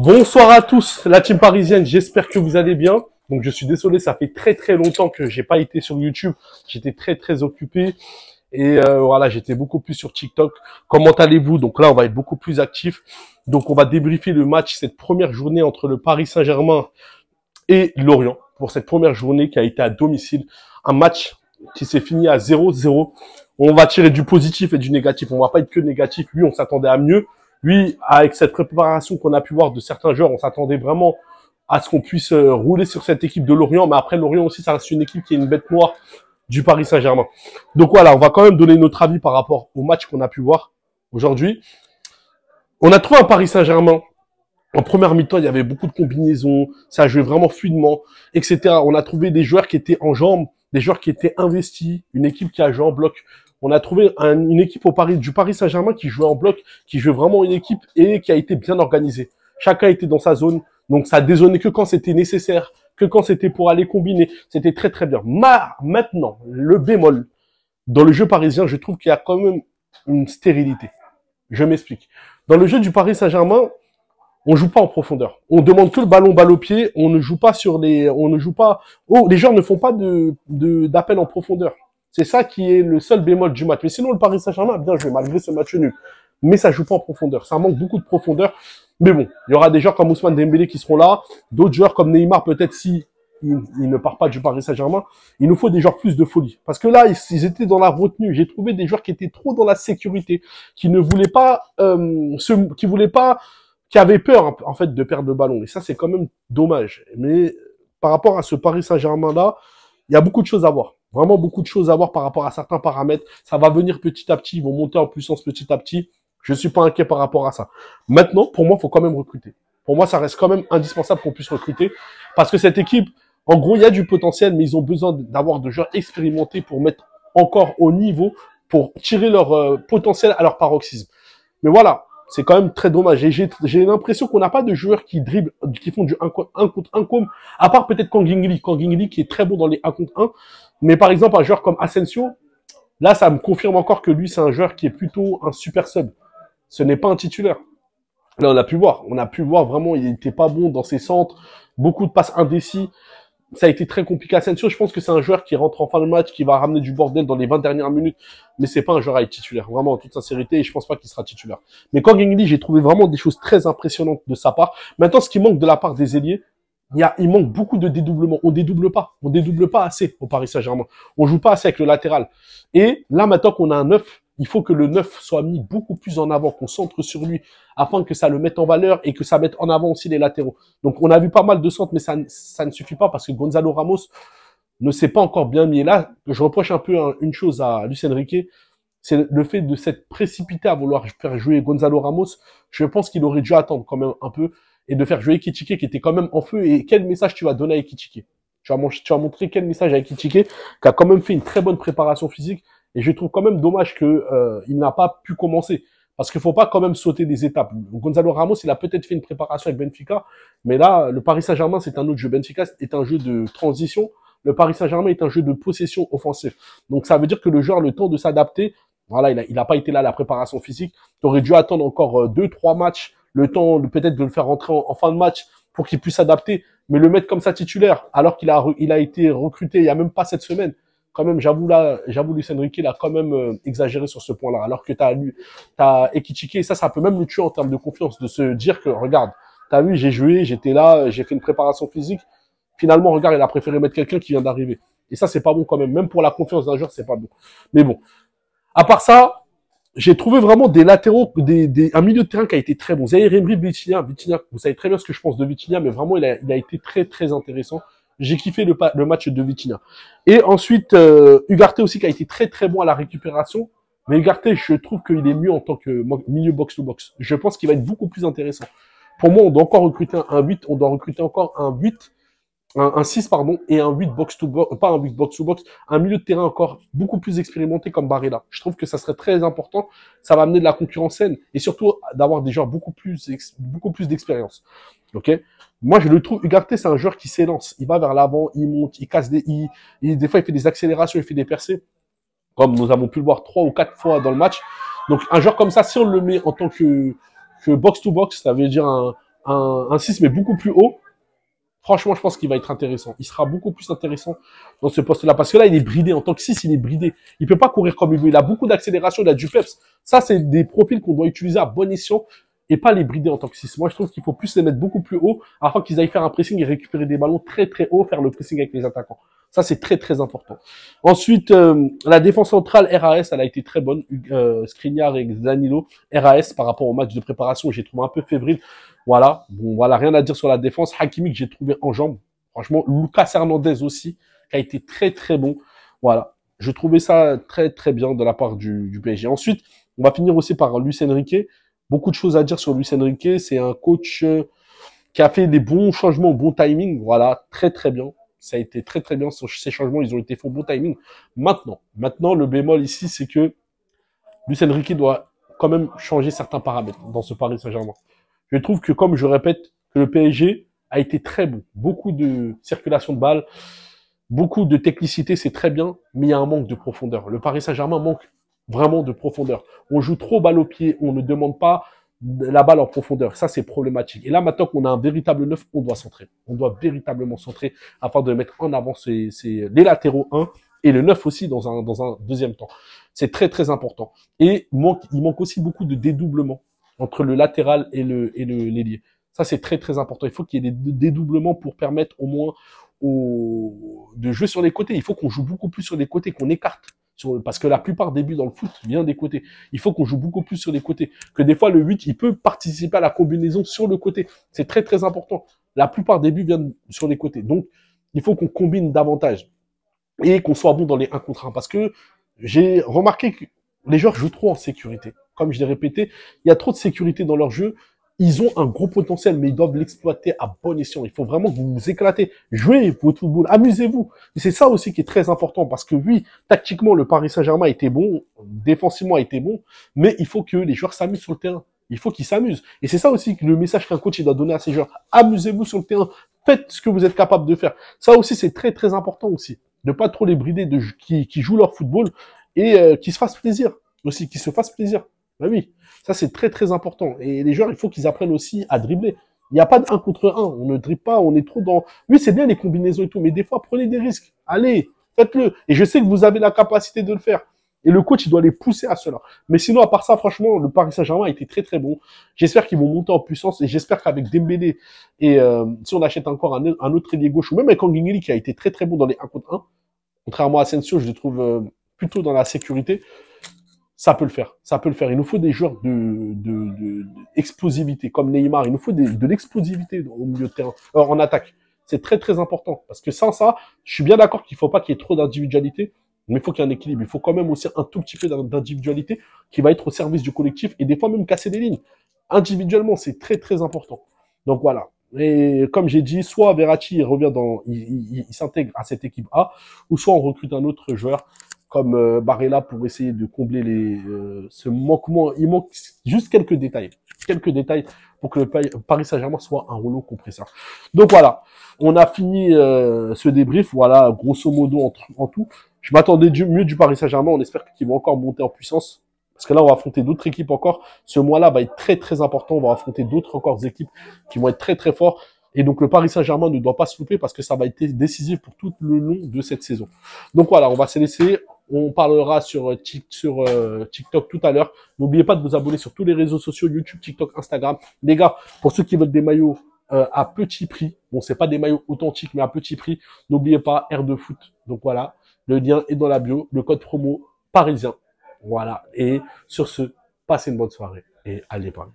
Bonsoir à tous, la team parisienne, j'espère que vous allez bien. Donc je suis désolé, ça fait très longtemps que j'ai pas été sur YouTube, j'étais très occupé et voilà, j'étais beaucoup plus sur TikTok. Comment allez-vous? Donc là, on va être beaucoup plus actif. Donc on va débriefer le match, cette première journée entre le Paris Saint-Germain et Lorient, pour cette première journée qui a été à domicile. Un match qui s'est fini à 0-0. On va tirer du positif et du négatif, on va pas être que négatif. Lui, on s'attendait à mieux. Lui, avec cette préparation qu'on a pu voir de certains joueurs, on s'attendait vraiment à ce qu'on puisse rouler sur cette équipe de Lorient. Mais après, Lorient aussi, ça reste une équipe qui est une bête noire du Paris Saint-Germain. Donc voilà, on va quand même donner notre avis par rapport au match qu'on a pu voir aujourd'hui. On a trouvé un Paris Saint-Germain. En première mi-temps, il y avait beaucoup de combinaisons, ça jouait vraiment fluidement, etc. On a trouvé des joueurs qui étaient en jambes, des joueurs qui étaient investis, une équipe qui a joué en bloc. On a trouvé une équipe du Paris Saint-Germain qui jouait en bloc, qui jouait vraiment une équipe et qui a été bien organisée. Chacun était dans sa zone, donc ça dézonnait que quand c'était nécessaire, que quand c'était pour aller combiner. C'était très bien. Maintenant, le bémol, dans le jeu parisien, je trouve qu'il y a quand même une stérilité. Je m'explique. Dans le jeu du Paris Saint-Germain, on joue pas en profondeur. On demande que le ballon balle au pied. On ne joue pas les joueurs ne font pas d'appel en profondeur. C'est ça qui est le seul bémol du match. Mais sinon, le Paris Saint-Germain a bien joué, malgré ce match nul. Mais ça joue pas en profondeur. Ça manque beaucoup de profondeur. Mais bon, il y aura des joueurs comme Ousmane Dembélé qui seront là. D'autres joueurs comme Neymar, peut-être si il ne part pas du Paris Saint-Germain. Il nous faut des joueurs plus de folie. Parce que là, ils étaient dans la retenue. J'ai trouvé des joueurs qui étaient trop dans la sécurité, qui ne voulaient pas, qui avait peur, en fait, de perdre le ballon. Et ça, c'est quand même dommage. Mais par rapport à ce Paris Saint-Germain-là, il y a beaucoup de choses à voir. Vraiment beaucoup de choses à voir par rapport à certains paramètres. Ça va venir petit à petit. Ils vont monter en puissance petit à petit. Je suis pas inquiet par rapport à ça. Maintenant, pour moi, il faut quand même recruter. Pour moi, ça reste quand même indispensable qu'on puisse recruter. Parce que cette équipe, en gros, il y a du potentiel, mais ils ont besoin d'avoir de joueurs expérimentés pour mettre encore au niveau, pour tirer leur potentiel à leur paroxysme. Mais voilà. C'est quand même très dommage. Et j'ai l'impression qu'on n'a pas de joueurs qui dribblent, qui font du 1 contre 1 comme, à part peut-être Kang In-lee qui est très bon dans les 1 contre 1. Mais par exemple, un joueur comme Asensio, là, ça me confirme encore que lui, c'est un joueur qui est plutôt un super sub. Ce n'est pas un titulaire. Là, on a pu voir vraiment, il n'était pas bon dans ses centres, beaucoup de passes indécis. Ça a été très compliqué. Asensio, je pense que c'est un joueur qui rentre en fin de match, qui va ramener du bordel dans les 20 dernières minutes, mais c'est pas un joueur à être titulaire, vraiment, en toute sincérité, et je pense pas qu'il sera titulaire. Mais Kang In-lee, j'ai trouvé vraiment des choses très impressionnantes de sa part. Maintenant, ce qui manque de la part des ailiers, il manque beaucoup de dédoublements. On dédouble pas assez au Paris Saint-Germain. On joue pas assez avec le latéral. Et là, maintenant qu'on a un 9, il faut que le 9 soit mis beaucoup plus en avant, qu'on centre sur lui, afin que ça le mette en valeur et que ça mette en avant aussi les latéraux. Donc, on a vu pas mal de centres, mais ça ne suffit pas parce que Gonzalo Ramos ne s'est pas encore bien mis. Et là, je reproche un peu une chose à Luis Enrique, c'est le fait de s'être précipité à vouloir faire jouer Gonzalo Ramos. Je pense qu'il aurait dû attendre quand même un peu et de faire jouer Ekitike qui était quand même en feu. Et quel message tu vas donner à Ekitike? Tu vas montrer quel message à Ekitike qui a quand même fait une très bonne préparation physique. Et je trouve quand même dommage que il n'a pas pu commencer. Parce qu'il faut pas quand même sauter des étapes. Gonzalo Ramos, il a peut-être fait une préparation avec Benfica, mais là, le Paris Saint-Germain, c'est un autre jeu. Benfica est un jeu de transition. Le Paris Saint-Germain est un jeu de possession offensive. Donc ça veut dire que le joueur a le temps de s'adapter. Voilà, il a pas été là à la préparation physique. Tu aurais dû attendre encore 2-3 matchs, le temps peut-être de le faire rentrer en fin de match pour qu'il puisse s'adapter. Mais le mettre comme ça titulaire, alors qu'il a été recruté il y a même pas cette semaine. Quand même, j'avoue Luis Enrique, il a quand même exagéré sur ce point-là. Alors que t'as Ekitike, ça peut même le tuer en termes de confiance, de se dire que, regarde, t'as vu, j'ai joué, j'étais là, j'ai fait une préparation physique. Finalement, regarde, il a préféré mettre quelqu'un qui vient d'arriver. Et ça, c'est pas bon quand même. Même pour la confiance d'un joueur, c'est pas bon. Mais bon. À part ça, j'ai trouvé vraiment des latéraux, un milieu de terrain qui a été très bon. Zaïre Emery, Vitinha, vous savez très bien ce que je pense de Vitinha, mais vraiment, il a été très intéressant. J'ai kiffé le match de Vitinha. Et ensuite, Ugarte aussi qui a été très bon à la récupération. Mais Ugarte, je trouve qu'il est mieux en tant que milieu box-to-box. Je pense qu'il va être beaucoup plus intéressant. Pour moi, on doit encore recruter un 8, on doit recruter encore un 8, un 6, pardon, et un 8 box-to-box, pas un 8 box-to-box, un milieu de terrain encore beaucoup plus expérimenté comme Barella. Je trouve que ça serait très important. Ça va amener de la concurrence saine et surtout d'avoir des joueurs beaucoup plus d'expérience. Ok? Moi, je le trouve, Ugarte, c'est un joueur qui s'élance. Il va vers l'avant, il monte, il casse des fois, il fait des accélérations, il fait des percées. Comme nous avons pu le voir 3 ou 4 fois dans le match. Donc, un joueur comme ça, si on le met en tant que box-to-box, ça veut dire un 6, mais beaucoup plus haut, franchement, je pense qu'il va être intéressant. Il sera beaucoup plus intéressant dans ce poste-là. Parce que là, il est bridé. En tant que 6, il est bridé. Il peut pas courir comme il veut. Il a beaucoup d'accélération, il a du peps. Ça, c'est des profils qu'on doit utiliser à bon escient et pas les brider en tant que 6. Moi, je trouve qu'il faut plus les mettre beaucoup plus haut afin qu'ils aillent faire un pressing et récupérer des ballons très très haut, faire le pressing avec les attaquants. Ça, c'est très très important. Ensuite, la défense centrale RAS, elle a été très bonne. Skriniar et Danilo. RAS, par rapport au match de préparation, j'ai trouvé un peu fébrile. Voilà. Bon, voilà, rien à dire sur la défense. Hakimi que j'ai trouvé en jambes. Franchement, Lucas Hernandez aussi, qui a été très très bon. Voilà. Je trouvais ça très très bien de la part du PSG. Ensuite, on va finir aussi par Luis Enrique. Beaucoup de choses à dire sur Luis Enrique. C'est un coach qui a fait des bons changements au bon timing. Voilà, très très bien. Ça a été très très bien. Ces changements, ils ont été faits au bon timing. Maintenant, le bémol ici, c'est que Luis Enrique doit quand même changer certains paramètres dans ce Paris Saint-Germain. Je trouve que, comme je répète, que le PSG a été très bon. Beaucoup de circulation de balles, beaucoup de technicité, c'est très bien, mais il y a un manque de profondeur. Le Paris Saint-Germain manque vraiment de profondeur. On joue trop balle au pied, on ne demande pas la balle en profondeur. Ça, c'est problématique. Et là, maintenant qu'on a un véritable neuf, on doit centrer. On doit véritablement centrer afin de mettre en avant les latéraux 1 et le 9 aussi dans un deuxième temps. C'est très, très important. Et il manque aussi beaucoup de dédoublement entre le latéral et l'ailier. Ça, c'est très, très important. Il faut qu'il y ait des dédoublements pour permettre au moins de jouer sur les côtés. Il faut qu'on joue beaucoup plus sur les côtés, qu'on écarte. Parce que la plupart des buts dans le foot viennent des côtés. Il faut qu'on joue beaucoup plus sur les côtés. Que des fois, le 8, il peut participer à la combinaison sur le côté. C'est très, très important. La plupart des buts viennent sur les côtés. Donc, il faut qu'on combine davantage. Et qu'on soit bon dans les 1 contre 1. Parce que j'ai remarqué que les joueurs jouent trop en sécurité. Comme je l'ai répété, il y a trop de sécurité dans leur jeu. Ils ont un gros potentiel, mais ils doivent l'exploiter à bon escient. Il faut vraiment que vous vous éclatez. Jouez votre football, amusez-vous. Et c'est ça aussi qui est très important, parce que oui, tactiquement, le Paris Saint-Germain était bon, défensivement a été bon, mais il faut que les joueurs s'amusent sur le terrain. Il faut qu'ils s'amusent. Et c'est ça aussi que le message qu'un coach il doit donner à ses joueurs. Amusez-vous sur le terrain. Faites ce que vous êtes capable de faire. Ça aussi, c'est très, très important aussi. De pas trop les brider, qui jouent leur football et qui se fassent plaisir. Aussi, qui se fassent plaisir. Ben oui. Ça, c'est très, très important. Et les joueurs, il faut qu'ils apprennent aussi à dribbler. Il n'y a pas de 1 contre 1. On ne dribble pas, on est trop dans... Oui, c'est bien les combinaisons et tout, mais des fois, prenez des risques. Allez, faites-le. Et je sais que vous avez la capacité de le faire. Et le coach, il doit les pousser à cela. Mais sinon, à part ça, franchement, le Paris Saint-Germain a été très, très bon. J'espère qu'ils vont monter en puissance et j'espère qu'avec Dembélé et si on achète encore un autre ailier gauche ou même avec Anguigny qui a été très, très bon dans les 1 contre 1, contrairement à Asensio, je le trouve plutôt dans la sécurité. Ça peut le faire, ça peut le faire. Il nous faut des joueurs explosivité, comme Neymar. Il nous faut de l'explosivité au milieu de terrain, en attaque. C'est très très important parce que sans ça, je suis bien d'accord qu'il faut pas qu'il y ait trop d'individualité, mais il faut qu'il y ait un équilibre. Il faut quand même aussi un tout petit peu d'individualité qui va être au service du collectif et des fois même casser des lignes. Individuellement, c'est très très important. Donc voilà. Et comme j'ai dit, soit Verratti il s'intègre à cette équipe A, ou soit on recrute un autre joueur comme Barella pour essayer de combler ce manquement. Il manque juste quelques détails pour que le Paris Saint-Germain soit un rouleau compresseur. Donc voilà, on a fini ce débrief. Voilà, grosso modo en tout. Je m'attendais mieux du Paris Saint-Germain. On espère qu'ils vont encore monter en puissance. Parce que là, on va affronter d'autres équipes encore. Ce mois-là va être très, très important. On va affronter d'autres encore équipes qui vont être très, très forts. Et donc, le Paris Saint-Germain ne doit pas se louper parce que ça va être décisif pour tout le long de cette saison. Donc voilà, on va se laisser. On parlera sur TikTok tout à l'heure. N'oubliez pas de vous abonner sur tous les réseaux sociaux, YouTube, TikTok, Instagram. Les gars, pour ceux qui veulent des maillots à petit prix, bon, c'est pas des maillots authentiques, mais à petit prix, n'oubliez pas R2Foot. Donc voilà, le lien est dans la bio, le code promo parisien. Voilà. Et sur ce, passez une bonne soirée et allez parler.